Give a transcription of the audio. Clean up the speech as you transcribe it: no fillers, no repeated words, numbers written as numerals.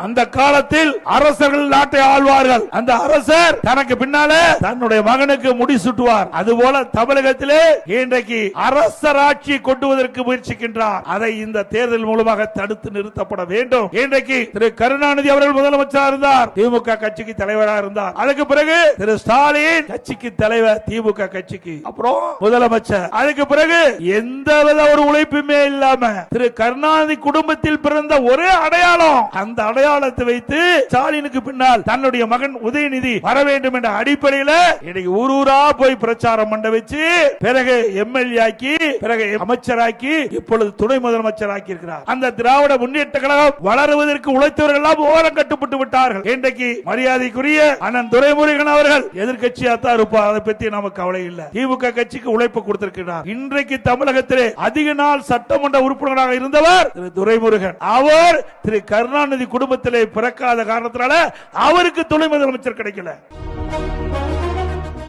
அந்த காலத்தில் அரசர்கள் நாட்டை ஆழ்வார்கள். அந்த அரசர் தனக்கு பின்னால தன்னுடைய மகனுக்கு முடிசூட்டுவார். அதுபோல தமிழகத்திலே இன்றைக்கு அரசராட்சி கொண்டுவதற்கு முயற்சிக்கின்றார். அதை இந்த தேர்தல் மூலமாக தடுத்து நிறுத்தப்பட வேண்டும். இன்றைக்கு திரு கருணாநிதி அவர்கள் முதலமைச்சராக இருந்தார், திமுக கட்சிக்கு தலைவராக இருந்தார். அதுக்கு பிறகு திரு ஸ்டாலின் கட்சிக்கு தலைவர், திமுக கட்சிக்கு அப்புறம் முதலமைச்சர். அதுக்கு பிறகு எந்தவித ஒரு உழைப்புமே இல்லாம திரு கருணாநிதி குடும்பத்தில் பிறந்த ஒரே அடையாளம், அந்த அடையாளத்தை வைத்து ஸ்டாலினுக்கு பின்னால் தன்னுடைய மகன் உதயநிதி வர வேண்டும் என்ற அடிப்படையில் இன்னைக்கு ஊரூரா போய் பிரச்சாரம் பண்ண வச்சு பிறகு எம்எல்ஏ ஆக்கி பிறகு அமைச்சராக்கி இப்பொழுது துணை முதலமைச்சர் ஆக்கி இருக்கிறார். அந்த திராவிட முன்னேற்ற கழகம் வளருவதற்கு உழைத்தவர்கள் எல்லாம் ஓரம் கட்டுப்பட்டு விட்டார்கள். இன்றைக்கு மரியாதைக்குரிய அண்ணன் துரைமுருகன் அவர்கள் எதிர்கட்சியா தான் இருப்பார், அதை பற்றி நமக்கு கவலை இல்லை. திமுக கட்சிக்கு உழைப்பு கொடுத்திருக்கிறார். இன்றைக்கு தமிழகத்திலே அதிக நாள் சட்டமன்ற உறுப்பினராக இருந்தவர் திரு துரைமுருகன். அவர் திரு கருணாநிதி குடும்பத்திலே பிறக்காத காரணத்தினால அவருக்கு துணை முதலமைச்சர் கிடைக்கல.